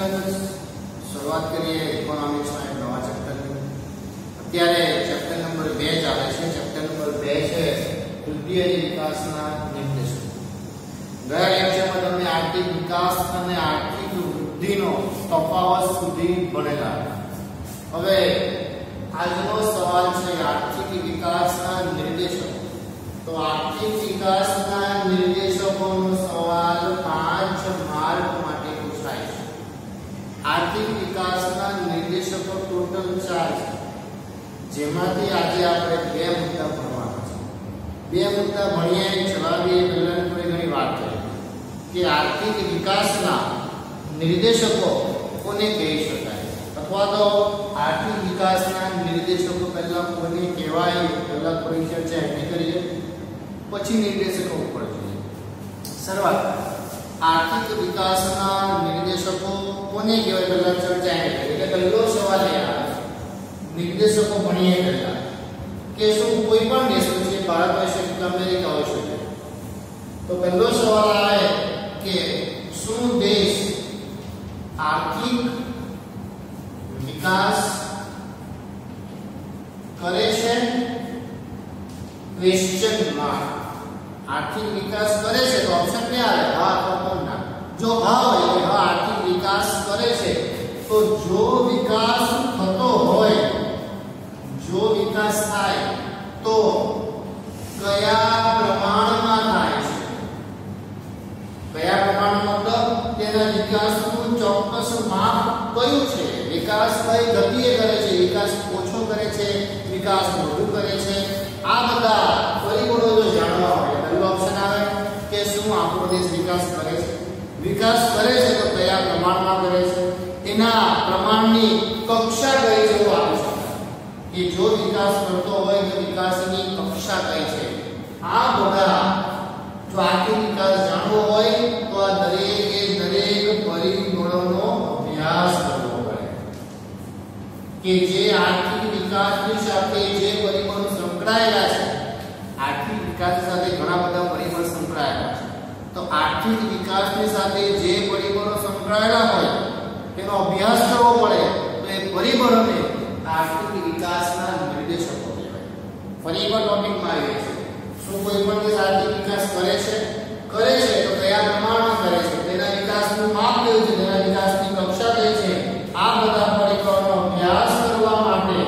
વિદ્યાર્થી શરૂઆત કરીએ ઇકોનોમિક્સના એક નવા ચેપ્ટરની। અત્યારે ચેપ્ટર નંબર 2 ચાલે છે। ચેપ્ટર નંબર 2 છે વૃદ્ધિ વિકાસના નિર્દેશો। ગયા લેક્ચરમાં તમને આર્થિક વિકાસ અને આર્થિક વૃદ્ધિનો તફાવત સુધી ભણેલા હતા। હવે આજનો સવાલ છે આર્થિક વિકાસના નિર્દેશો। તો આર્થિક વિકાસના નિર્દેશકોનો સવાલ 5 માર્ક માટે પૂછાય છે। આર્થિક વિકાસના નિર્દેશકો ટોટલ 4 છે, જેમાંથી આજે આપણે 2 મુદ્દા ભણવાના છે। 2 મુદ્દા ભણીએ જવાબી પહેલા થોડી ઘણી વાત કરીએ કે આર્થિક વિકાસના નિર્દેશકો કોને કહી શકાય, અથવા તો આર્થિક વિકાસના નિર્દેશકો પહેલા કોને કહેવાય, પહેલા થોડી ચર્ચા એની કરીએ, પછી નિર્દેશકો ઉપર જોઈએ। શરૂઆત આર્થિક વિકાસના નિર્દેશકો કોને કહેવાય પહેલા ચર્ચા એની કરીએ। એટલે પહેલો સવાલ એ આવે નિર્દેશકો ભણીએ પહેલા કે શું કોઈ પણ દેશ છે, ભારત હોય શકે કે અમેરિકા હોય શકે, તો પહેલો સવાલ આવે કે શું દેશ આર્થિક વિકાસ કરે છે? Question mark. આર્થિક વિકાસ કરે છે તો ઓપ્શન ક્યાં આવે? હા અથવા ના। જો હા હોય તો હા આર્થિક વિકાસ કરે છે, તો જો વિકાસ થતો હોય, જો વિકાસ થાય તો કયા પ્રમાણમાં થાય છે? કયા પ્રમાણમાં મતલબ તેના વિકાસનું ચોક્કસ માપ કયું છે? વિકાસ કઈ ગતિએ કરે છે? વિકાસ ઓછો કરે છે, વિકાસ વધુ કરે છે? આ બધા પરિબળો જો જાણવા હોય પહેલો ઓપ્શન આવે કે શું આપણો દેશ વિકાસ કરે છે? વિકાસ કરે છે તો કયા પ્રમાણમાં કરે છે? એના પ્રમાણની કક્ષા કઈ છે એવું આપી શકાય કે જો વિકાસ કરતો હોય તો વિકાસની કક્ષા કઈ છે? આ બધા જો આર્થિક વિકાસ જાણવો હોય તો આ દરેકે દરેક પરિબળોનો અભ્યાસ કરવો પડે કે જે આર્થિક વિકાસની સાથે જે પરિબળો સંકળાયેલા છે। આર્થિક વિકાસ સાથે ઘણા બધા પરિબળો સંકળાયેલા છે, તો આર્થિક વિકાસની સાથે જે પરિબળો સંકળાયેલા હોય તેનો અભ્યાસ કરવો પડે। તો એ પરિબળોને આર્થિક વિકાસના નિર્દેશકો કહેવાય। પરિબળ ટોપિકમાં આવે છે શું કોઈ પણ દેશ આર્થિક વિકાસ કરે છે? કરે છે તો કયા પ્રમાણમાં કરે છે? તેના વિકાસનું માપ કયું છે? તેના વિકાસની કક્ષા કઈ છે? આ બધા પરિબળોનો અભ્યાસ કરવા માટે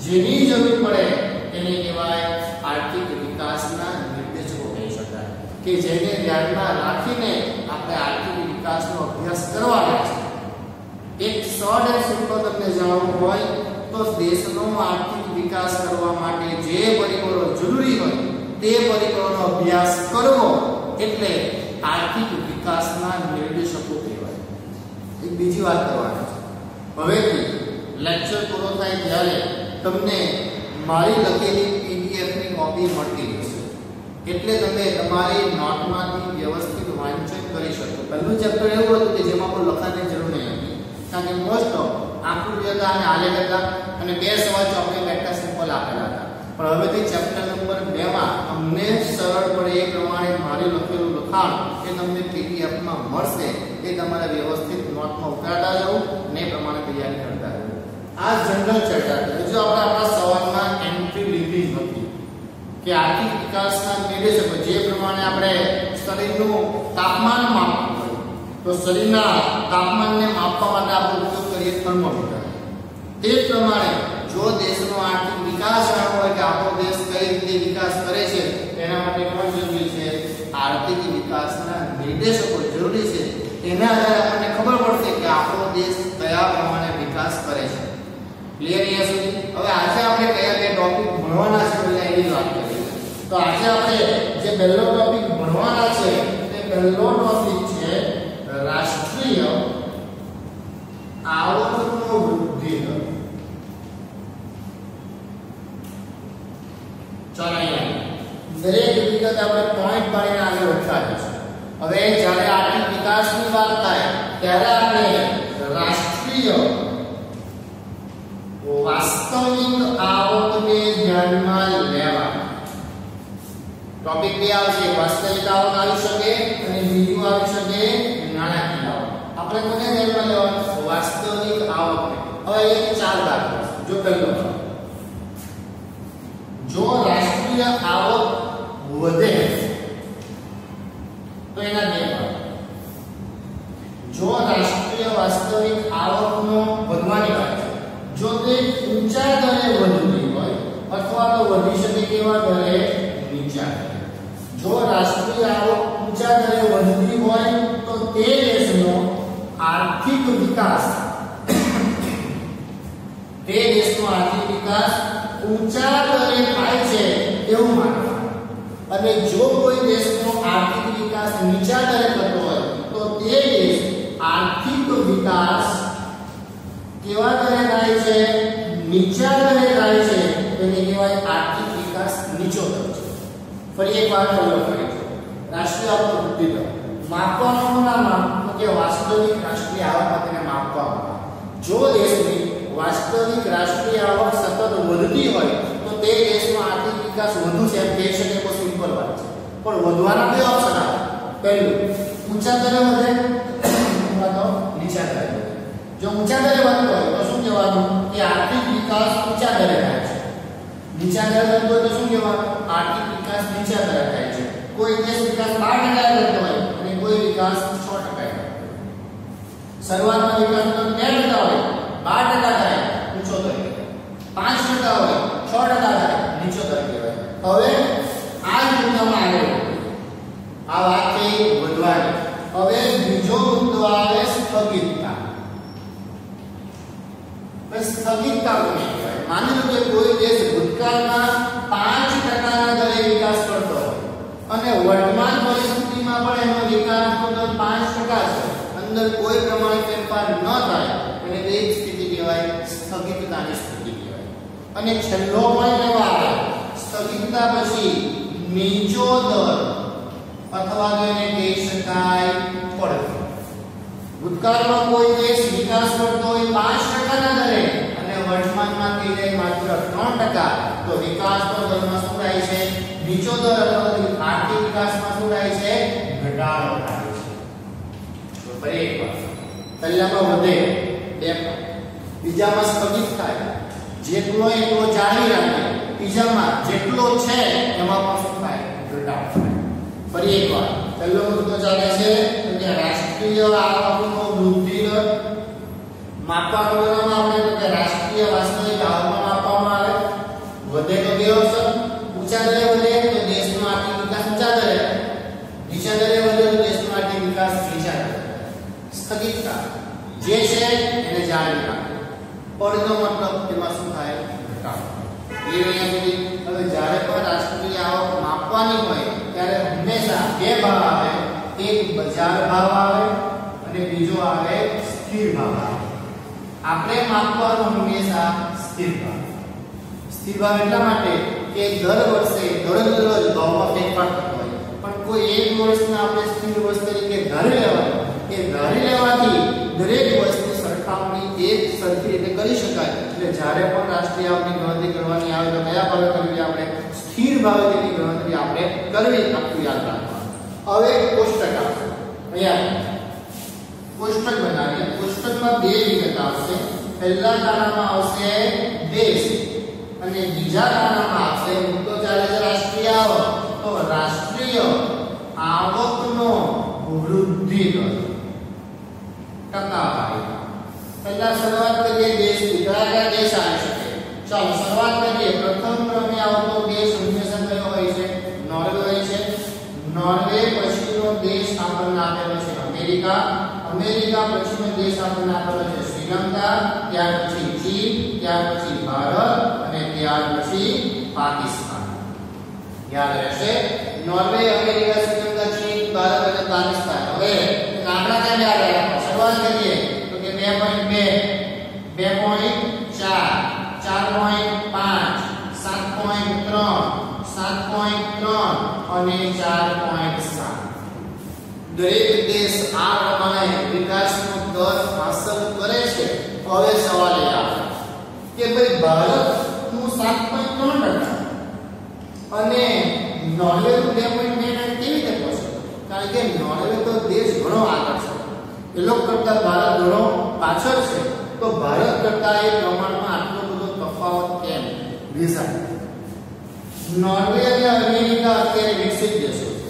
જેની જરૂર પડે તેને કહેવાય આર્થિક વિકાસના નિર્દેશકો કહી શકાય, કે જેને ધ્યાનમાં રાખીને આપણે આર્થિક વિકાસનો અભ્યાસ કરવાનો છે। એક શોર્ટ એન્ડ સિમ્પલ તમને જાણવું હોય તો દેશનો આર્થિક વિકાસ કરવા માટે જે પરિબળો જરૂરી હોય તે પરિબળોનો અભ્યાસ કરવો એટલે આર્થિક વિકાસના નિર્દેશકો કહેવાય। એક બીજી વાત કરવાની છે, હવેથી લેક્ચર પૂરો થાય ત્યારે તમને મારી લખેલી પીડીએફ ની કોપી મળતી રહેશે, એટલે તમે તમારી નોટમાંથી વ્યવસ્થિત વાંચન કરી શકો। પહેલું ચેપ્ટર એવું હતું કે જેમાં કોઈ લખવાની જરૂર નહીં હતી, કારણ કે મોસ્ટ ઓફ આકૃતિ હતા અને આલેખ હતા અને 2 સવાલ ચોપડી બેઠા સિમ્પલ આપેલા હતા। પણ હવેથી ચેપ્ટર નંબર 2 માં અમને સરળ પડે એ પ્રમાણે મારી લખેલું લખાણ એ તમને પીડીએફ માં મળશે। એ તમારે વ્યવસ્થિત નોટમાં ઉતારતા જવું અને એ પ્રમાણે તૈયારી કરતા જવું। આ જનરલ ચર્ચા છે। જો આપણે આપણા સવાલમાં એન્ટ્રી લીધી હતી કે આર્થિક વિકાસના નિર્દેશકો જે પ્રમાણે આપણે શરીરનું તાપમાન માપવું હોય તો શરીરના તાપમાનને માપવા માટે આપણે ઉપયોગ કરીએ થર્મોમીટર। તે પ્રમાણે જો દેશનો આર્થિક વિકાસ જાણવો હોય કે આપણો દેશ કઈ રીતે વિકાસ કરે છે તેના માટે કોણ જરૂરી છે? આર્થિક વિકાસના નિર્દેશકો જરૂરી છે। તેના આધારે આપણને ખબર પડશે કે આપણો દેશ કયા પ્રમાણે વિકાસ કરે છે। ક્લિયર અહીંયા સુધી? હવે આજે આપણે કયા કયા ટોપિક ભણવાના છે પહેલા એની વાત કરીએ। તો આજે આપણે જે પહેલો ટોપિક ભણવાના છે તે પહેલો ટોપિક છે રાષ્ટ્રીય આવકનો વૃદ્ધિ દર। ચાલો અહીંયા દરેક વિગત આપણે પોઈન્ટ પાડીને આગળ વધતા જઈશું। હવે જ્યારે આર્થિક વિકાસની વાત થાય ત્યારે આપણે રાષ્ટ્રીય વાસ્તવિક આવકને ધ્યાનમાં લેવા ટોપિક 2 આવશે। વાસ્તવિક આવક આવી શકે અને બીજું આવી શકે નાણાકીય આવક। આપણે કોને ધ્યાનમાં લેવાનું હવે એક ચાર દાખલા જો પહેલો જો રાષ્ટ્રીય આવક વધે તો એના બે ભાગ જો રાષ્ટ્રીય વાસ્તવિક આવકનો વધવાની વાત છે જો તે ઊંચા દરે વધતી હોય અથવા તો વધી શકે તેવા દરે નીચા દરે જો રાષ્ટ્રીય આવક ઊંચા દરે વધતી હોય તો તે દેશનો આર્થિક વિકાસ ઊંચા દરે થાય છે એવું માનવાનું અને જો કોઈ દેશનો આર્થિક વિકાસ નીચા દરે થતો હોય તો તે દેશ આર્થિક વિકાસ કેવા દરે થાય છે નીચા દરે થાય છે તેને કહેવાય આર્થિક વિકાસ નીચો દર છે ફરી એક વાર બોલો કરીશું રાષ્ટ્રીય આવક વૃદ્ધિ દર માપવાનું નામ કે વાસ્તવિક રાષ્ટ્રીય આવક તેને માપવામાં જો દેશની વાસ્તવિક રાષ્ટ્રીય આવક સતત વધતી હોય તો તે દેશનો આર્થિક વિકાસ વધુ છે એમ કહી શકે તો સિમ્પલ વાત છે પણ વધવાના બે ઓપ્શન આવે પહેલું ઊંચા દરે વધે અથવા તો નીચા દરે વધે જો ઊંચા દરે વધતો હોય તો શું કહેવાનું કે આર્થિક વિકાસ ઊંચા દરે થાય છે નીચા દરે વધતો હોય તો શું કહેવાનું આર્થિક વિકાસ નીચા દરે થાય છે કોઈ દેશ વિકાસ 12% કરતો હોય અને કોઈ વિકાસ 6% કરતો હોય શરૂઆતમાં વિકાસ તો 13% હોય 12% થાય ઊંચો દર 5% હોય 6% થાય નીચો દર કહેવાય હવે આ જ મુદ્દામાં આગળ આ વાત થઈ વધવાની હવે બીજો મુદ્દો આવે સ્થગિતતા સ્થગિતતા કોને કહેવાય માની લો કે કોઈ દેશ ભૂતકાળમાં 5% ના દરે વિકાસ કરતો હોય અને વર્તમાન પરિસ્થિતિમાં પણ એનો વિકાસનો દર 5% છે અંદર કોઈ પ્રમાણે ફેરફાર ન થાય અને તે સ્થિતિ કહેવાય સ્થગિતતાની સ્થિતિ કહેવાય અને છેલ્લો પોઈન્ટ એવો આવે સ્થગિતતા પછી નીચો દર અથવા તો એને કહી શકાય પડતી ભૂતકાળમાં કોઈ દેશ વિકાસ કરતો હોય 5% ના દરે અને વર્તમાનમાં થઈ જાય માત્ર 3% તો વિકાસનો દરમાં શું થાય છે નીચો દર અથવા આર્થિક વિકાસમાં શું થાય છે ઘટાડો થાય છે તો ફરી એકવાર પહેલામાં વધે 2 બીજામાં સ્થગિત થાય જેટલો એટલો જાળવી રાખે ત્રીજામાં જેટલો છે એમાં પણ શું થાય ઘટાડો થાય ફરી એકવાર પહેલો મુદ્દો ચાલે છે કે રાષ્ટ્રીય આવકનો વૃદ્ધિ દર માપવાનો આપણે તો કે રાષ્ટ્રીય વાસ્તવિક આવકમાં માપવામાં આવે વધે તો બે ઓપ્શન ઊંચા દરે વધે તો દેશનો આર્થિક વિકાસ ઊંચા દરે નીચા દરે વધે તો દેશનો આર્થિક વિકાસ નીચા દરે સ્થગિતતા જે છે એને જાળવી રાખે પડનો મતલબ તેમાં શું થાય ઘટાડો એ અહીંયા સુધી હવે જ્યારે પણ રાષ્ટ્રીય આવક માપવાની હોય ત્યારે હંમેશા બે ભાવ આવે એક બજાર ભાવ આવે અને બીજો આવે સ્થિર ભાવ આવે આપણે માપવાનું હંમેશા સ્થિર ભાવ એટલા માટે કે દર વર્ષે દરરોજ ભાવમાં ફેરફાર થતો હોય પણ કોઈ એક વર્ષને આપણે સ્થિર વર્ષ તરીકે ધારી લેવાનું કે ધારી લેવાથી દરેક વર્ષની સરખામણી એક સરખી રીતે કરી શકાય એટલે જ્યારે પણ રાષ્ટ્રીય આવકની ગણતરી કરવાની આવે તો કયા ભાવે કરવી આપણે સ્થિર ભાવે તેની ગણતરી આપણે કરવી આટલું યાદ રાખવાનું હવે કોષ્ટક આવશે અહીંયા કોષ્ટક બનાવીએ કોષ્ટકમાં બે વિગત આવશે પહેલા ખાનામાં આવશે દેશ અને બીજા ખાનામાં આવશે મુદ્દો ચાલે છે રાષ્ટ્રીય આવક તો રાષ્ટ્રીય આવકનો વૃદ્ધિ દર ટકાવારી પહેલા શરૂઆત કરીએ દેશની કયા દેશ આવી શકે ચાલો શરૂઆત કરીએ પ્રથમ ક્રમે આવતો દેશ હંમેશા કયો હોય છે નોર્વે હોય છે નોર્વે પછીનો દેશ આપણને આપેલો છે અમેરિકા પછીનો દેશ આપણને આપેલો છે શ્રીલંકા ત્યાર પછી ચીન ત્યાર પછી ભારત અને ત્યાર પછી પાકિસ્તાન યાદ રહેશે નોર્વે અમેરિકા શ્રીલંકા ચીન ભારત અને પાકિસ્તાન હવે આંકડા ક્યાં યાદ રાખો શરૂઆત કરીએ તો કે 2.2 2.4 4.5 7.3 અને 4.7 દરેક દેશ આ પ્રમાણે વિકાસનો દર હાંસલ કરે છે હવે સવાલ એ આવે કે ભાઈ ભારતનું 7.3% અને નોર્વેનું 2.2 કેવી રીતે થશે કારણ કે નોર્વે તો દેશ ઘણો આગળ છે એ લોકો કરતા ભારત ઘણો પાછળ છે તો ભારત કરતા એ પ્રમાણમાં આટલો બધો તફાવત કેમ? રીઝન નોર્વે અને અમેરિકા અત્યારે વિકસિત દેશો છે,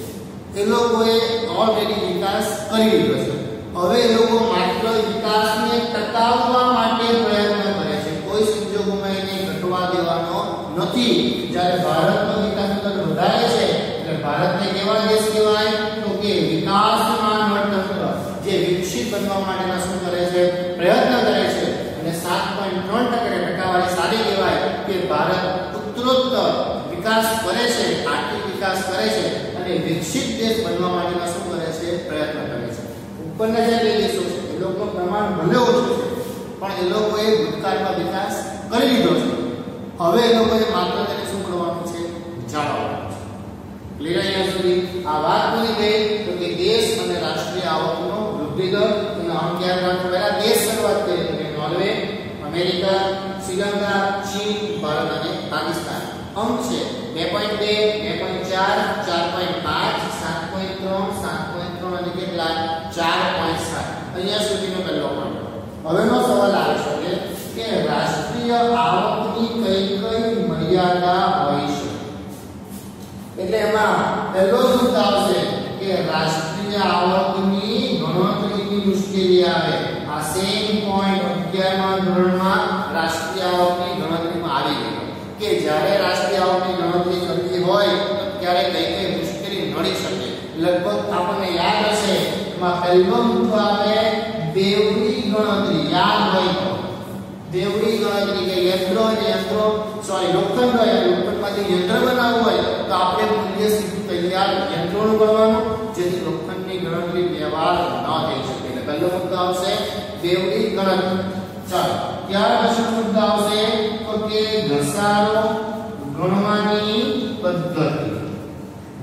એ લોકોએ ઓલરેડી વિકાસ કરી લીધો છે. હવે એ લોકો માત્ર વિકાસને ટકાવવા માટે પ્રયત્ન કરે છે, કોઈ સંજોગોમાં એને ઘટવા દેવાનો નથી. જ્યારે ભારતનો વિકાસ દર વધારે છે એટલે ભારતને કેવા દેશ કહેવાય? તો કે વિકાસમાન અર્થતંત્ર, જે વિકસિત બનવા માટેના શું કરે છે? પ્રયત્ન કરે છે. અને 7.3% ટકાવારી સારી કહેવાય કે ભારત ઉત્તરોત્તર વિકાસ કરે છે, આર્થિક વિકાસ કરે છે અને વિકસિત દેશ બનવા માટેના શું કરે છે? પ્રયત્ન કરે છે. ઉપરના જે દેશો છે એ લોકોનું પ્રમાણ ભલે ઓછું છે પણ એ લોકોએ ભૂતકાળમાં વિકાસ કરી લીધો છે. હવે એ લોકોએ માત્ર તેને શું કરવાનું છે? જાળવવાનું છે. ક્લિયર અહીંયા સુધી? આ વાત પૂરી થઈ તો કે દેશ અને રાષ્ટ્રીય આવકનો વૃદ્ધિ દર એનો અંક યાદ રાખો. પહેલા દેશ શરૂઆત કરી તો કે નોર્વે, અમેરિકા, શ્રીલંકા, ચીન, ભારત અને પાકિસ્તાન. અંક છે 2.2, 2.4, 4.5, 7.3, 7.3 અને કેટલા? 4.7. અહીંયા સુધીનો પહેલો પોઈન્ટ. હવેનો સવાલ આવે છે કે રાષ્ટ્રીય આવકની કઈ કઈ મર્યાદા હોય છે? એટલે એમાં પહેલો મુદ્દો આવશે કે રાષ્ટ્રીય આવકની ગણતરીની મુશ્કેલી આવે. આ સેમ પોઈન્ટ 11મા ધોરણમાં રાષ્ટ્રીય આવકની ગણતરીમાં આવી ગયો કે જ્યારે રાષ્ટ્રીય આવકની ગણતરી કરવી હોય ત્યારે કઈ કઈ મુશ્કેલી નડી શકે. લગભગ આપણને યાદ હશે એમાં પહેલો મુદ્દો આવે બેવડી ગણતરી. યાદ હોય તો બેવડી ગણતરી કે લોખંડમાંથી યંત્ર બનાવવું હોય તો આપણે મૂલ્ય સીધું તૈયાર યંત્રોનું કરવાનું જેથી લોખંડની ગણતરી વ્યવહાર ન થઈ શકે. એટલે પહેલો મુદ્દો આવશે બેવડી ગણતરી. ચાલો ત્યાર પછી મુદ્દો આવશે તો કે ઘસારો ગણવાની પદ્ધતિ.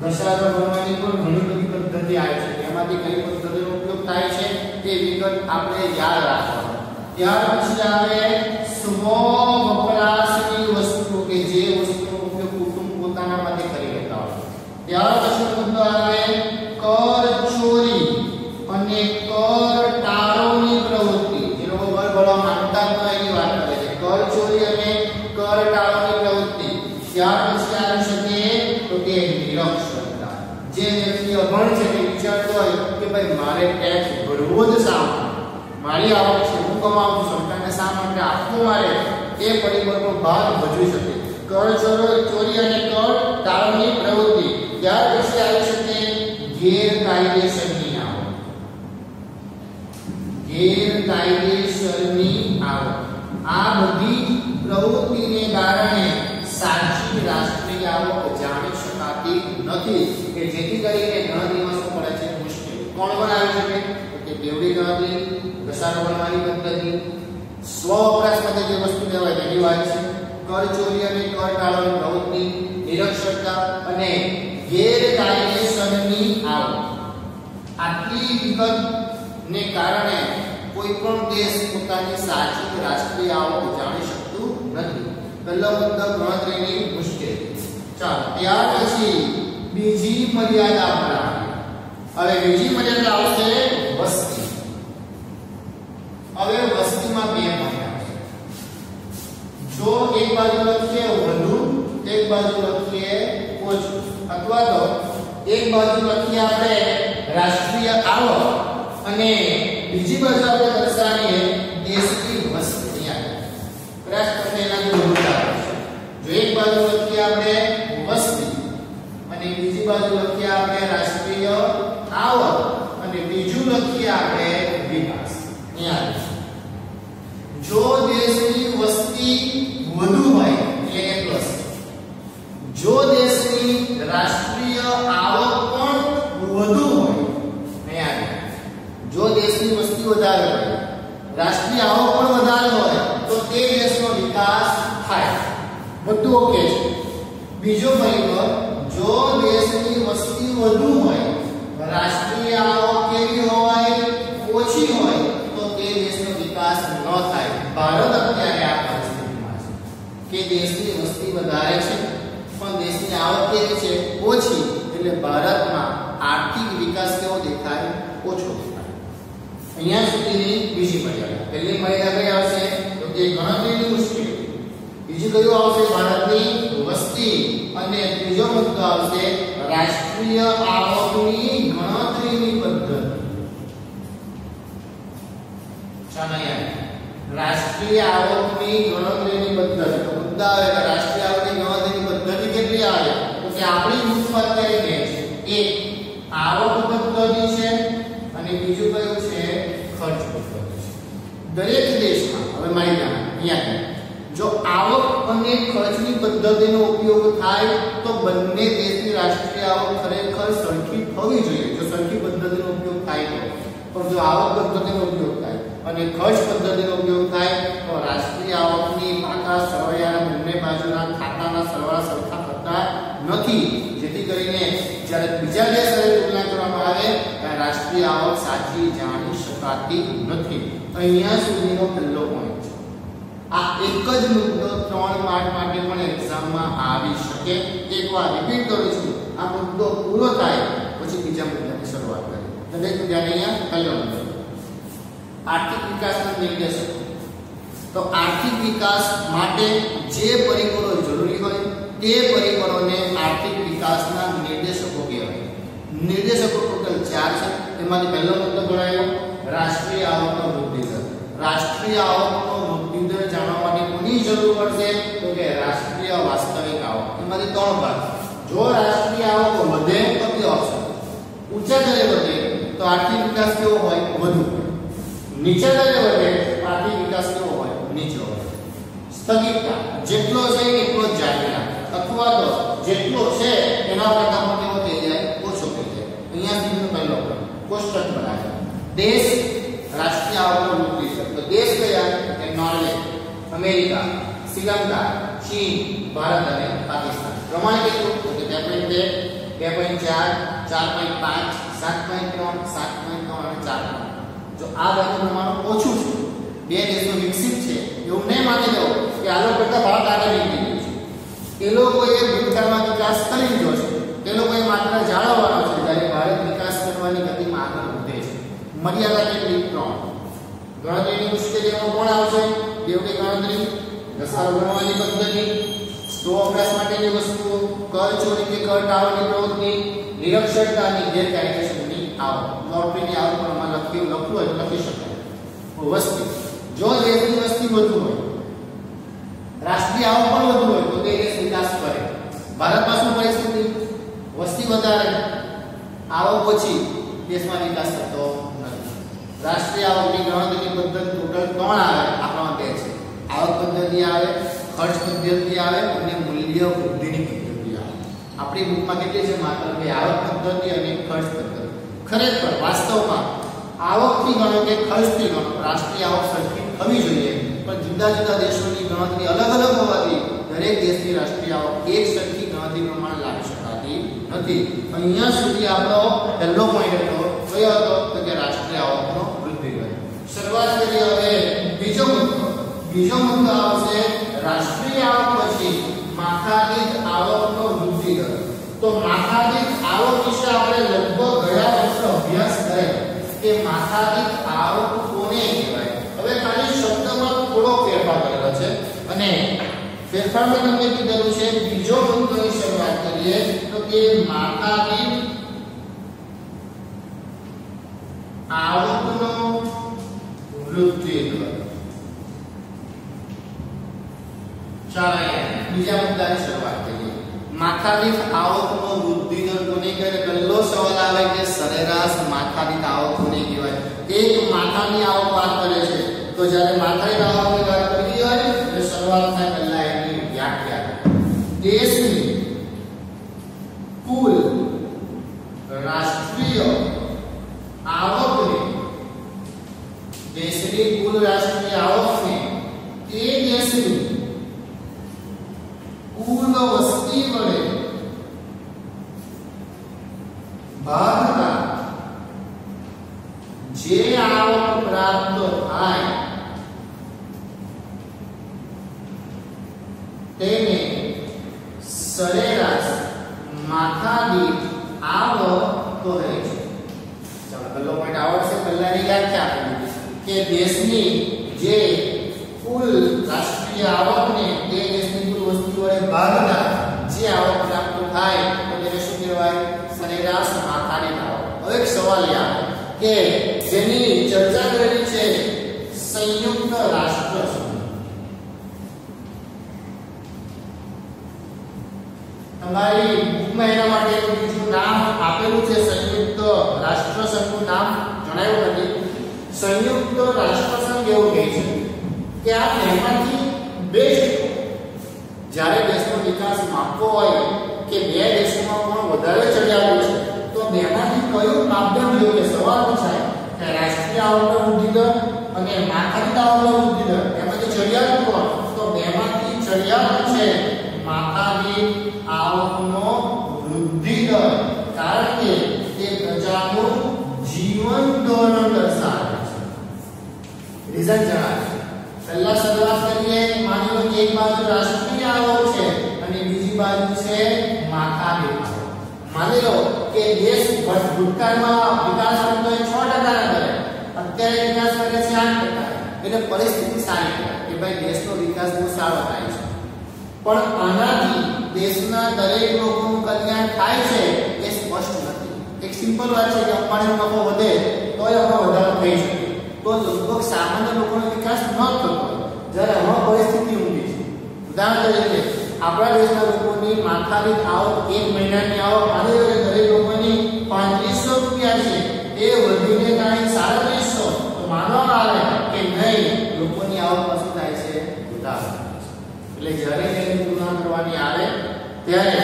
ઘસારો ગણવાની પણ ઘણી બધી પદ્ધતિ આવે છે. એમાંથી કઈ પદ્ધતિનો ઉપયોગ થાય છે તે વિગત આપણે યાદ રાખવાનું. ત્યાર પછી આવે સ્વ વપરાશની વસ્તુ કે જે વસ્તુનો ઉપયોગ કુટુંબ પોતાના માટે કરી લેતા હોય. ત્યાર પછી મુદ્દો આવે કર ચોરી અને કર ટાળોની પ્રવૃત્તિ. જે લોકો કર ભરવા માંગતા ન હોય એની વાત કરે છે. કર ચોરી અને કર ટાળોની પ્રવૃત્તિ. ત્યાર પછી આવી શકે તો કે નિરક્ષરતા. જે વ્યક્તિ અભણ છે તે વિચારતો હોય કે ભાઈ મારે ટેક્સ ભરવો જ શા માટે? મારી આવક છે, હું કમાઉં છું, સરકારને શા માટે આપવું મારે? એ પરિબળનો ભાગ ભજવી શકે. કર ચોરી અને કર ટાળવાની પ્રવૃત્તિ. ત્યાર પછી આવી શકે ગેરકાયદેસરની આવક. ગેરકાયદેસરની આવક. આ બધી પ્રવૃત્તિને કારણે સાચી રાષ્ટ્રીય આવક જાણી શકાતી નથી કે જેથી કરીને ગણતરીમાં શું પડે છે? મુશ્કેલી. કોણ કોણ આવી શકે? કે બેવડી ગણતરી, ઘસારો ગણવાની પદ્ધતિ, સ્વ વપરાશ માટે જે વસ્તુ લેવાય તેની વાત છે, કર ચોરી અને કર ટાળવાની પ્રવૃત્તિ, નિરક્ષરતા અને ગેરકાયદેસરની આવક. આટલી વિગતને કારણે કોઈ પણ દેશ પોતાની સાચી રાષ્ટ્રીય આવક જાણી શકતું નથી. પહેલો મુદ્દો ગણતરીની મુશ્કેલી. ચાલો ત્યાર પછી બીજી મર્યાદા પર આવે. હવે બીજી મર્યાદા આવશે વસ્તી. હવે વસ્તીમાં બે ભાગ આવશે. જો એક બાજુ લખીએ વધુ, એક બાજુ લખીએ ઓછું, અથવા તો એક બાજુ લખીએ આપણે રાષ્ટ્રીય આવક અને બીજી બાજુ આપણે દર્શાવીએ દેશની વસ્તી. રાષ્ટ્ર એનાથી વધુ આવે છે. જો એક બાજુ લખીએ આપણે વસ્તી અને બીજી બાજુ લખીએ આપણે રાષ્ટ્રીય આવક અને બીજું લખીએ આપણે વિકાસ. જો દેશની વસ્તી વધુ હોય એટલે કે પ્લસ, જો દેશની રાષ્ટ્રીય આવક પણ વધુ હોય, જો દેશની વસ્તી વધારે હોય, રાષ્ટ્રીય આવક પણ વધારે હોય તો તે દેશનો વિકાસ થાય. બધું ઓકે છે. બીજો પરિબળ, જો દેશની વસ્તી વધુ હોય, રાષ્ટ્રીય આવક કેવી હોય? ઓછી હોય તો તે દેશનો વિકાસ ન થાય. ભારત અત્યારે આ પરિસ્થિતિમાં છે કે દેશની વસ્તી વધારે છે પણ દેશની આવક કેવી છે? ઓછી. એટલે ભારતમાં આર્થિક વિકાસ કેવો દેખાય? ઓછો દેખાય. અહીંયા સુધીની બીજી મર્યાદા. પહેલી મર્યાદા કઈ આવશે તો કે ગણતરીની મુશ્કેલી. બીજું કયું આવશે ભારતની વસ્તી. અને ત્રીજો મુદ્દો આવશે રાષ્ટ્રીય આવકની ગણતરીની પદ્ધતિ. ચાલો અહીંયા રાષ્ટ્રીય આવકની ગણતરીની પદ્ધતિ. તો મુદ્દા આવે કે રાષ્ટ્રીય આવકની ગણતરીની પદ્ધતિ કેટલી આવે તો કે આપણી મુખ્ય અત્યારે છે એક આવક પદ્ધતિ છે અને બીજું કયું છે ખર્ચ પદ્ધતિ છે. દરેક દેશમાં હવે મારી અહીંયા જો આવક અને ખર્ચની પદ્ધતિનો ઉપયોગ થાય તો બંને દેશની રાષ્ટ્રીય આવક ખરેખર સરખી થવી જોઈએ. જો સરખી પદ્ધતિનો ઉપયોગ થાય તો. પણ જો આવક પદ્ધતિનો ઉપયોગ થાય અને ખર્ચ પદ્ધતિનો ઉપયોગ થાય તો રાષ્ટ્રીય આવકની પાકા સરવાળાના બંને બાજુના ખાતાના સરવાળા સરખા થતા નથી. જેથી કરીને જ્યારે બીજા દેશ સાથે તુલના કરવામાં આવે ત્યારે રાષ્ટ્રીય આવક સાચી જાણી શકાતી નથી. અહીંયા સુધીનો પહેલો પોઈન્ટ છે. આ એક જ મુદ્દો 3 માર્ક માટે પણ એક્ઝામમાં આવી શકે. એકવાર રિપીટ કરું છું, આ મુદ્દો પૂરો થાય પછી બીજા મુદ્દાની શરૂઆત કરીએ. દરેક મુદ્દાને અહીંયા પહેલો મુદ્દો આર્થિક વિકાસના નિર્દેશકો. તો આર્થિક વિકાસ માટે જે પરિબળો જરૂરી હોય તે પરિબળોને આર્થિક વિકાસના નિર્દેશકો કહેવાય. નિર્દેશકો ટોટલ 4 છે. તેમાંથી પહેલો મુદ્દો ગણાયો રાષ્ટ્રીય આવકનો વૃદ્ધિ દર. રાષ્ટ્રીય આવકનો વૃદ્ધિ દર જાણવા માટે કોની જરૂર પડશે તો કે રાષ્ટ્રીય વાસ્તવિક આવક. એમાંથી 3 ભાગ. જો રાષ્ટ્રીય આવક વધે તો કયો આવશે? ઊંચા દરે વધે તો આર્થિક વિકાસ કેવો હોય? વધુ. નીચે દરે વધે તો આર્થિક વિકાસ કેવો હોય? નીચો હોય. સ્થગિતતા જેટલો છે એટલો જ જાળવી રાખે અથવા તો જેટલો છે એના કરતા પણ કેવો થઈ જાય? ઓછો થઈ જાય. અહીંયા સુધીનો પહેલો કોષ્ટક બનાવે. દેશ રાષ્ટ્રીય આવકનો વૃદ્ધિ દર. તો દેશ કયા? કે નોર્વે, અમેરિકા, શ્રીલંકા, ચીન, ભારત અને પાકિસ્તાન. પ્રમાણ કેટલું તો કે 2.2, 2.4, 4.5, 7.3, 7.3 અને 4. જો આ બધું પ્રમાણ ઓછું છે, બે દેશો વિકસિત છે એવું નહીં માની લો કે આ લોકો કરતા ભારત આગળ નીકળી ગયું છે. એ લોકોએ ભૂતકાળમાં વિકાસ કરી લીધો છે. તે લોકોએ માત્ર જાળવવાનો છે જ્યારે ભારત વિકાસ કરવાની ગતિમાં આગળ વધે છે. મર્યાદા કેટલી? 3. ગણતરીની મુશ્કેલીઓમાં કોણ આવશે? બેવડી ગણતરી, ઘસારો ગણવાની પદ્ધતિ, સ્વ અભ્યાસ માટેની વસ્તુઓ, કર ચોરી કે કર ટાળવાની પ્રવૃત્તિ, નિરક્ષરતા અને ગેરકાયદેસરની આવક. લોટરીની આવક પણ આમાં લખવું હોય તો લખી શકાય. વસ્તી જો દેશની વસ્તી વધુ હોય, રાષ્ટ્રીય આવક પણ વધુ હોય તો દેશ વિકાસ કરે. ભારતમાં શું પરિસ્થિતિ? વસ્તી વધારે, આવક ઓછી, દેશમાં વિકાસ થતો નથી. રાષ્ટ્રીય આવકની ગણતરીની પદ્ધતિ ટોટલ 3 આવે. આપણા 2 છે. આવક પદ્ધતિ આવે, ખર્ચ પદ્ધતિ આવે અને મૂલ્ય વૃદ્ધિની પદ્ધતિ આવે. આપણી બુકમાં કેટલી છે? માત્ર 2, આવક પદ્ધતિ અને ખર્ચ પદ્ધતિ. ખરેખર વાસ્તવમાં આવકથી ગણો કે ખર્ચથી ગણો રાષ્ટ્રીય આવક સરખી થવી જોઈએ. પણ જુદા જુદા દેશોની ગણતરી અલગ અલગ હોવાથી દરેક દેશની રાષ્ટ્રીય આવક એક સરખી ગણતરી પ્રમાણે લાવી શકાતી નથી. અહીંયા સુધી આપણો પહેલો પોઈન્ટ હતો. કયો હતો? તો કે રાષ્ટ્રીય આવકનો વૃદ્ધિ દર. શરૂઆત કરીએ હવે બીજો મુદ્દો. બીજો મુદ્દો આવશે રાષ્ટ્રીય આવક પછી માથાદીઠ આવકનો વૃદ્ધિ દર. તો માથાદીઠ આવક વિશે આપણે લગભગ ગયા વર્ષે અભ્યાસ કર્યો કે માથાદીઠ આવક કોને કહેવાય. હવે ખાલી શબ્દમાં થોડો ફેરફાર કરેલો છે અને ફેરફારમાં તમને કીધેલું છે બીજો મુદ્દોની શરૂઆત કરીએ તો કે માથાદીઠ આવકનો વૃદ્ધિ દર. ચાલો બીજા મુદ્દાની શરૂઆત કરીએ. માથાદીઠ આવકનો વૃદ્ધિ દર કોને કહેવાય? પહેલો સવાલ આવે કે સરેરાશ માથાદીઠ આવક કોને કહેવાય? એક માથાની આવક વાત કરે છે તો જ્યારે માથાદીઠ આવકની વાત કરવી હોય તો શરૂઆત થાય પહેલા એની વ્યાખ્યા. દેશની કુલ રાષ્ટ્રીય આવકને, દેશની કુલ રાષ્ટ્રીય આવકને તે દેશની કુલ વસ્તી વડે ભાગતા જે આવક પ્રાપ્ત થાય તેને સરેરાશ માથાદીઠ આવક કહે છે. चलो पहलो पॉइंट आवश्यक पहलानी व्याख्या કે દેશની જે કુલ રાષ્ટ્રીય આવકને તે દેશની કુલ વસ્તી વડે ભાગતા જે આવક પ્રાપ્ત થાય તો તેને શું કહેવાય? સરેરાશ માથાદીઠ આવક. હવે એક સવાલ આવે કે જેની ચર્ચા કરેલી છે સંયુક્ત રાષ્ટ્ર સંઘ. તમારી બુકમાં એના માટે બીજું નામ આપેલું છે, સંયુક્ત રાષ્ટ્ર સંઘનું નામ જણાવ્યું નથી. સંયુક્ત રાષ્ટ્ર સંઘ એવું કહે છે કે આ બેમાંથી બેસ્ટ, જ્યારે દેશનો વિકાસ માપવો હોય કે બે દેશોમાં કોણ વધારે ચડિયાતું છે તો બેમાંથી કયું માપદંડ યોગ્ય? સવાલ પૂછાય કે રાષ્ટ્રીય આવકનો વૃદ્ધિ દર અને માથાદીઠ આવકનો વૃદ્ધિ દર એમાંથી ચડિયાતું કોણ? તો બેમાંથી ચડિયાતું છે માથાદીઠ આવકનો વૃદ્ધિ દર, કારણ કે તે પ્રજાનું જીવન ધોરણ દર્શાવે છે. રીઝન જણાવે. પહેલા શરૂઆત કરીએ, માની લો કે એક બાજુ રાષ્ટ્રીય આવક છે અને બીજી બાજુ છે માથાદીઠ આવક. માની લો કે દેશ ભૂતકાળમાં વિકાસ કરતો 6% ના દરે અત્યારે વિકાસ કરે છે 8%, એટલે પરિસ્થિતિ સારી કહેવાય કે ભાઈ દેશનો વિકાસ બહુ સારો થાય છે. પણ આનાથી દેશના દરેક લોકોનું કલ્યાણ થાય છે એ સ્પષ્ટ નથી. એક સિમ્પલ વાત છે કે અંબાણીનો નફો વધે તોય આપણો વધારો થઈ શકે, તો લગભગ સામાન્ય લોકોનો વિકાસ ન થતો હોય. જ્યારે હવે પરિસ્થિતિ ઊંધી છે. ઉદાહરણ તરીકે આપણા દેશના લોકોની માથાદીઠ આવક એક મહિનાની આવક માની લો કે દરેક લોકોની 3500 રૂપિયા છે, એ વધીને કાંઈ 3700, તો માનવામાં આવે કે નહીં લોકોની આવકમાં શું થાય છે? વધારો. એટલે જ્યારે તેની તુલના કરવાની આવે ત્યારે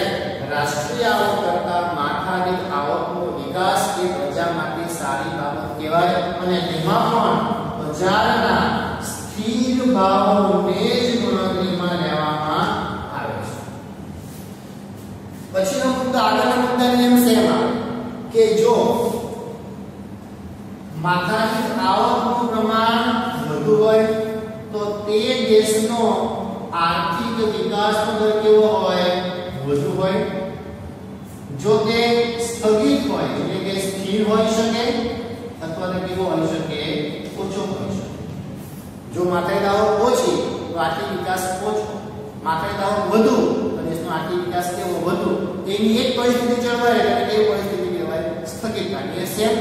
રાષ્ટ્રીય આવક કરતા માથાદીઠ આવકનો વિકાસ એ પ્રજા માટે સારી બાબત કહેવાય અને તેમાં પણ બજારના સ્થિર ભાવોને જ ગણતરીમાં લેવામાં આવે છે. પછીનો મુદ્દો, આગળના મુદ્દાની એમ સેમ આવે કે જો માથાદીઠ આવકનું પ્રમાણ વધુ હોય તો તે દેશનો આર્થિક વિકાસનો દર કેવો હોય? વધુ હોય. જો તે સ્થગિત હોય એટલે કે સ્થિર હોઈ શકે અથવા તો કેવો હોઈ શકે? ઓછો હોઈ શકે. જો માથાદીઠ આવક ઓછી તો આર્થિક વિકાસ ઓછો, માથાદીઠ આવક વધુ તો દેશનો આર્થિક વિકાસ કેવો? વધુ. એની એક પરિસ્થિતિ જળવાય એટલે કેવી પરિસ્થિતિ કહેવાય? સ્થગિતતાની. એ સેમ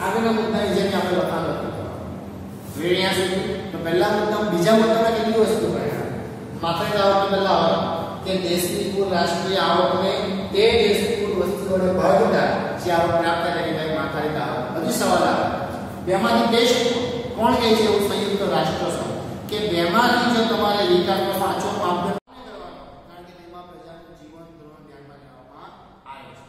આગળના મુદ્દાની જેમ આપણે લખાણ લખી વેણ્યા સુધી. તો પહેલા મુદ્દા બીજા મુદ્દામાં કેટલી વસ્તુ પડે? માથાદીઠ આવક પહેલા કે દેશની કુલ રાષ્ટ્રીય આવકને તે દેશની કુલ વસ્તી વડે ભાગતા જે આવક પ્રાપ્ત કરી ગઈ માથાદીઠ આવક. હજી સવાલ આવે બેમાંથી બેસ્ટ કોણ કહે છે? એવું સંયુક્ત રાષ્ટ્ર સંઘ કે બેમાંથી જો તમારે વિકાસનો સાચો માપદંડ કરવાનો, કારણ કે તેમાં પ્રજાનું જીવન ધોરણ ધ્યાનમાં લેવામાં આવે છે.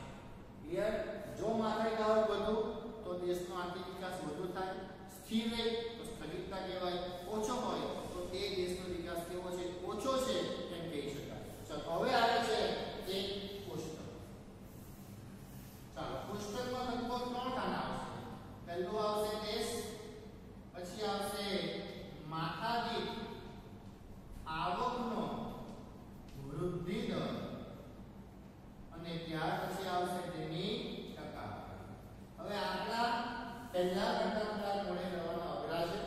ક્લિયર? જો માથાદીઠ આવક વધુ તો દેશનો આર્થિક વિકાસ વધુ થાય, સ્થિર રહે તો સ્થગિતતા કહેવાય, ઓછો હોય તો તે દેશનો વિકાસ કેવો છે? ઓછો છે એમ કહી શકાય. ચાલો હવે આવે છે એક કોષ્ટક. ચાલો કોષ્ટકમાં લગભગ 3 ખાના આવશે. પહેલું આવશે દેશ, પછી આવશે માથાદીઠ આવકનો વૃદ્ધિ દર અને ત્યાર પછી આવશે તેની ટકાવારી. હવે આટલા પહેલા કરતા મોડે લેવાનો અઘરા છે,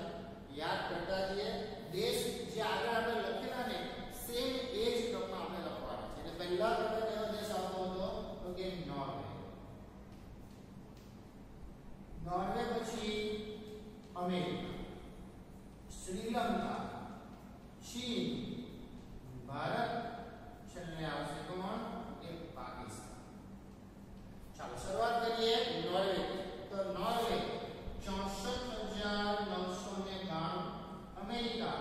યાદ કરતા જઈએ. દેશ જે આગળ આપણે લખેલા ને સેમ એ જ ક્રમમાં આપણે લખવાના છે. એટલે પહેલા ક્રમે કયો દેશ આવતો હતો? તો કે નોર્વે. નોર્વે પછી અમેરિકા, શ્રીલંકા, ચીન, ભારત, છેલ્લે આવશે કોણ? એ પાકિસ્તાન. ચાલો શરૂઆત કરીએ નોર્વે. તો નોર્વે 64,992, અમેરિકા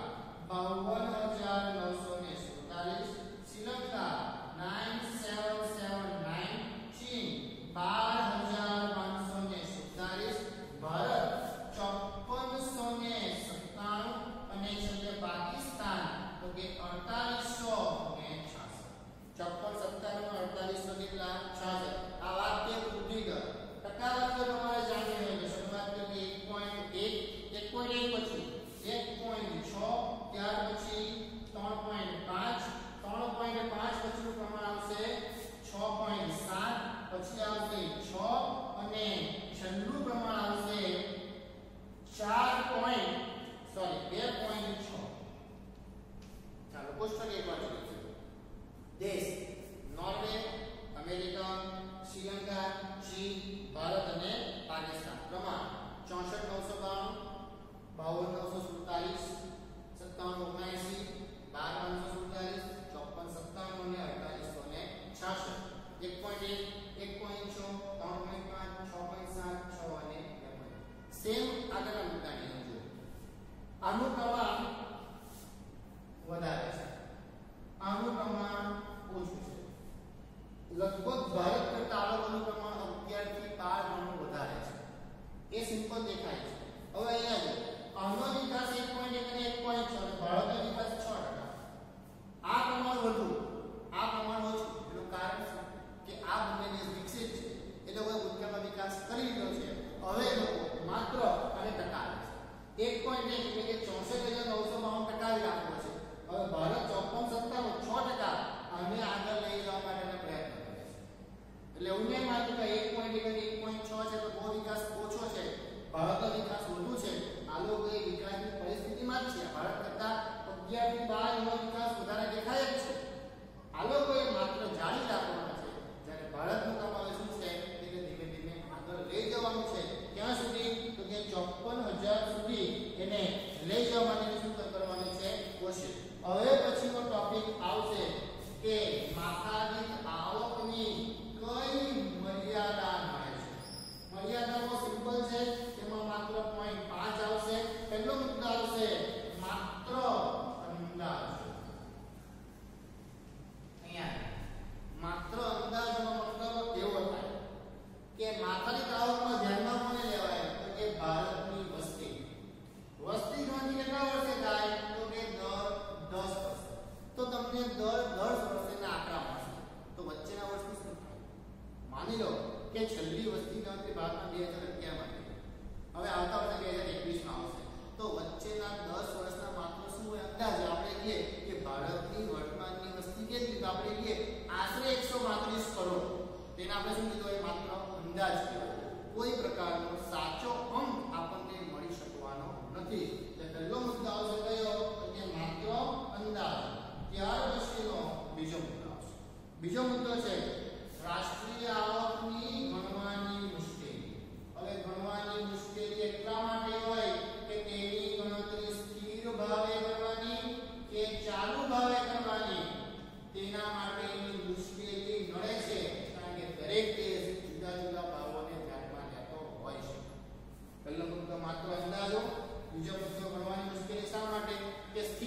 52,947, શ્રીલંકા 9779, ચીન 12,547, ભારત 5497 અને છેલ્લે પાકિસ્તાન તો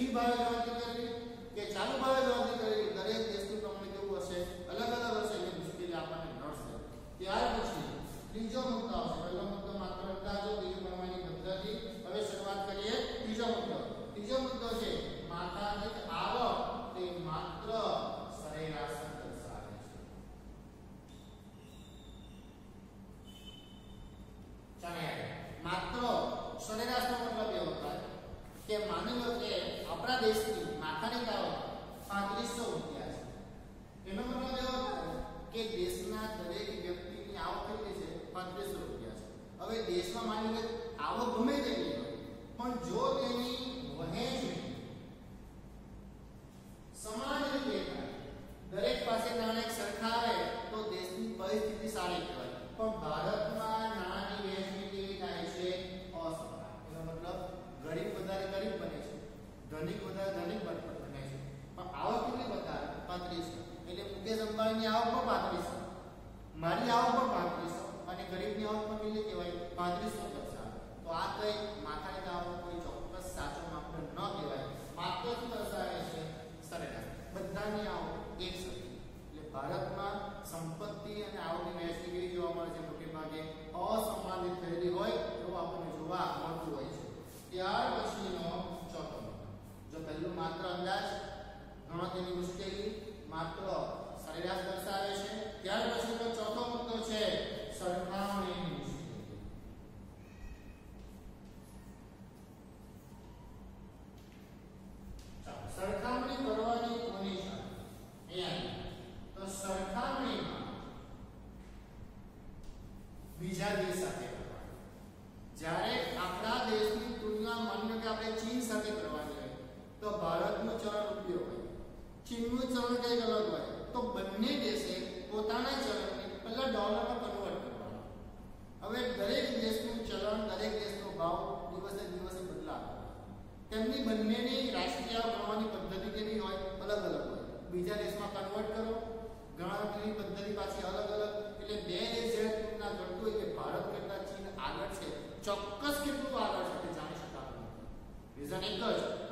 સ્થિર ભાવે ગણતરી કરવી કે ચાલુ ભાવે ગણતરી કરવી, દરેક દેશનું પ્રમાણ કેવું હશે, અલગ અલગ હશે એટલે મુશ્કેલી આપણને નડશે. ત્યાર પછી ત્રીજો મુદ્દો આવશે. પહેલો મુદ્દો માત્ર અંદાજો, બીજો ગણવાની પદ્ધતિ. હવે શરૂઆત કરીએ ત્રીજો મુદ્દો. ત્રીજો મુદ્દો છે માથાદીઠ આવક તે માત્ર સરેરાશ દર્શાવે છે. ચાલો માત્ર સરેરાશનો મતલબ એવો થાય કે માની લો કે આપણા દેશની માથાદીઠ આવક 3500 રૂપિયા છે. એનો મતલબ એવો થાય કે દેશના દરેક વ્યક્તિની આવક કેટલી છે? 3500 રૂપિયા છે. હવે દેશમાં માની લો આવક ગમે તેટલી હોય પણ જો તેની વહેંચણી સમાન રીતે થાય, દરેક પાસે નાણાં સરખા આવે તો દેશની પરિસ્થિતિ સારી કહેવાય. પણ ભારતમાં નાણાંની વહેંચણી કેવી થાય છે? અસમાન. એનો મતલબ ગરીબ વધારે ગરીબ બને છે, ધનિક વધારે ધનિક બને છે. પણ આવક કેટલી વધારે? 3500. એટલે મુકેશ અંબાણીની આવક પણ 3500, મારી આવક પણ 3500 અને ગરીબની આવક પણ કેટલી કહેવાય? 3500 દર્શાવે. તો આ કઈ માથાદીઠ આવક કોઈ ચોક્કસ સાચો માપદંડ ન કહેવાય. માત્ર શું દર્શાવે છે? સરેરાશ. બધાની આવક એક સરખી. એટલે ભારતમાં સંપત્તિ અને આવકની વહેંચણી કેવી જોવા મળે છે? મોટે ભાગે અસમાન રીતે થયેલી હોય એવું આપણને જોવા મળતું હોય છે. ત્યાર પછીનો ચોથો મુદ્દો. જો પહેલું માત્ર અંદાજ, ગણતરીની મુશ્કેલી, માત્ર સરેરાશ દર્શાવે છે. ત્યાર પછીનો ચોથો મુદ્દો છે સરખામણીની મુશ્કેલી. ચાલો સરખામણી કરવાની કોની સાથે? અહીંયા તો સરખામણીમાં બીજા દેશ સાથે કરવાની. જ્યારે આપણા દેશની તુલના માની લો કે આપણે ચીન સાથે કરવાની હોય તો ભારતનું ચલણ રૂપિયો હોય, ચીનનું ચલણ કંઈક અલગ હોય, તો બંને દેશે પોતાના ચલણને પહેલા ડોલરમાં કન્વર્ટ કરવાનું. હવે દરેક દેશનું ચલણ, દરેક દેશનો ભાવ દિવસે દિવસે બદલાતો હોય. તેમની બંનેની રાષ્ટ્રીય ગણવાની પદ્ધતિ કેવી હોય? અલગ અલગ હોય. બીજા દેશમાં કન્વર્ટ કરો, ગણતરીની પદ્ધતિ પાછી અલગ અલગ. એટલે બે દેશ જે તુલના કરતું હોય કે ભારત કરતા ચીન આગળ છે, ચોક્કસ કેટલું આગળ છે તે જાણી શકાતું નથી. રીઝન એક જ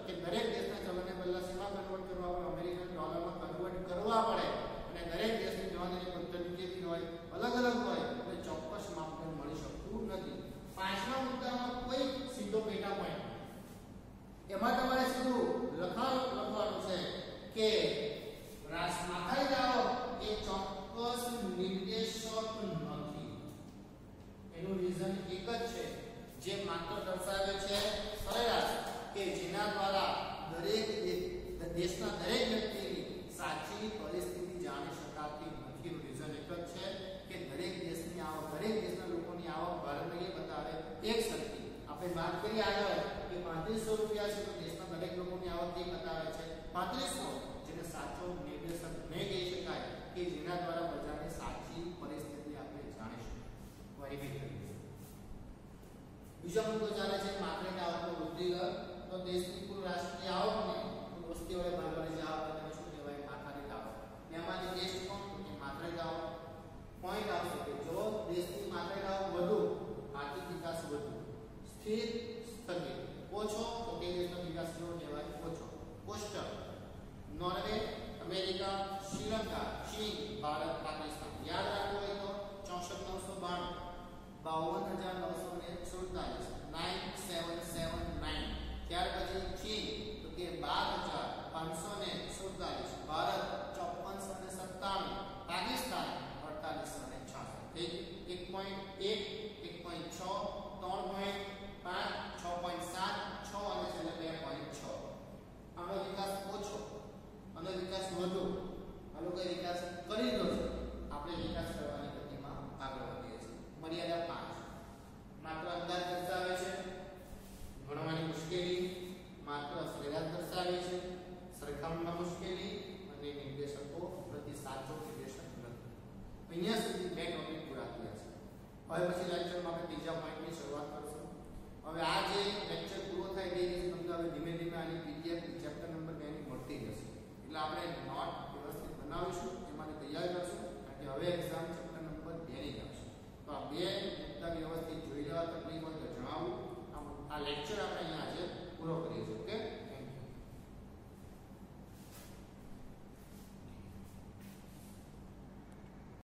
કે દરેક દેશના ચલણને પહેલા શેમાં કન્વર્ટ કરવા પડે? અમેરિકન ડોલરમાં કન્વર્ટ કરવા પડે. અને દરેક દેશની ગણતરીની પદ્ધતિ કેવી હોય? અલગ અલગ હોય. એટલે ચોક્કસ માપદંડ મળી શકતું નથી. પાંચમા મુદ્દામાં કોઈ સીધો પેટા પોઈન્ટ, એમાં તમારે સીધું લખવાનું છે કે માથાદીઠ આવક એ ચોક્કસ નિર્દેશક નથી. એનું રીઝન એક જ છે, જે માત્ર દર્શાવે છે સરેરાશ, કે જેના દ્વારા દરેક દેશના દરેક વ્યક્તિની સાચી પરિસ્થિતિ જાણી શકાતી નથી. એનું રીઝન એક જ છે કે દરેક દેશની આવક, દરેક દેશના લોકોની આવક ભારતને એ બતાવે એક સરખી. આપણે વાત કરીએ આગળ કે 3500 રૂપિયા છે તો દેશના દરેક લોકોની આવક એ બતાવે છે 3500, જેને સાચો નિર્દેશક નહીં કહી શકાય કે જેના દ્વારા બજારની સાચી પરિસ્થિતિ આપણે જાણીશું. વેરીફાઈ કરીશું. બીજો મુદ્દો ચાલે છે માથાદીઠ આવકનો વૃદ્ધિ દર. તો દેશની કુલ રાષ્ટ્રીય આવકને વસ્તી વડે ભાગવાની જે આવક તેને શું કહેવાય? માથાદીઠ આવક. એમાંથી ટેસ્ટ કોણ? તો કે માથાદીઠ આવક. પોઈન્ટ આવશે કે જો દેશની માથાદીઠ આવક વધુ, આર્થિક વિકાસ વધુ. સ્થિર, સ્થગિત. ઓછો તો તે દેશનો વિકાસ કેવો કહેવાય? ઓછો. કોષ્ટક નોર્વે, અમેરિકા, શ્રીલંકા, ચીન, ભારત, પાકિસ્તાન. યાદ રાખવું હોય તો 64992, 52947, 9779. ત્યાર પછી ચીન તો કે 12547, ભારત 5497, પાકિસ્તાન 4866. ઠીક. 1.1, 1.6, 3.5, 6.7, 6 અને છેલ્લે 2.6. આનો વિકાસ ઓછો, આનો વિકાસ વધુ. આ લોકો વિકાસ કરી રહ્યો છે, આપણે વિકાસ કરવાની ગતિમાં આગળ વધીએ છીએ. મર્યાદા 5. માત્ર અંદાજ દર્શાવે છે, ગણવાની મુશ્કેલી, માત્ર સરેરાશ દર્શાવે છે, સરખામણીમાં મુશ્કેલી અને નિર્દેશકો પ્રતિ સાચો નિર્દેશક નથી. અહીંયા સુધી બે ટોપિક પૂરા થયા છે. હવે પછી લેક્ચરમાં આપણે ત્રીજા પોઈન્ટની શરૂઆત કરીશું. હવે આ જે લેક્ચર પૂરો થાય તે દિવસે તમને હવે ધીમે ધીમે આની પીડીએફ ચેપ્ટર નંબર 2 ની મળતી જશે. એટલે આપણે નોટ વ્યવસ્થિત બનાવીશું, એમાંથી તૈયાર કરશું, કારણ કે હવે એક્ઝામ ચેપ્ટર નંબર 2 ની આવશે. તો આ બે મુદ્દા વ્યવસ્થિત જોઈ લેવા તકલીફ હોય તો જણાવું. આ લેક્ચર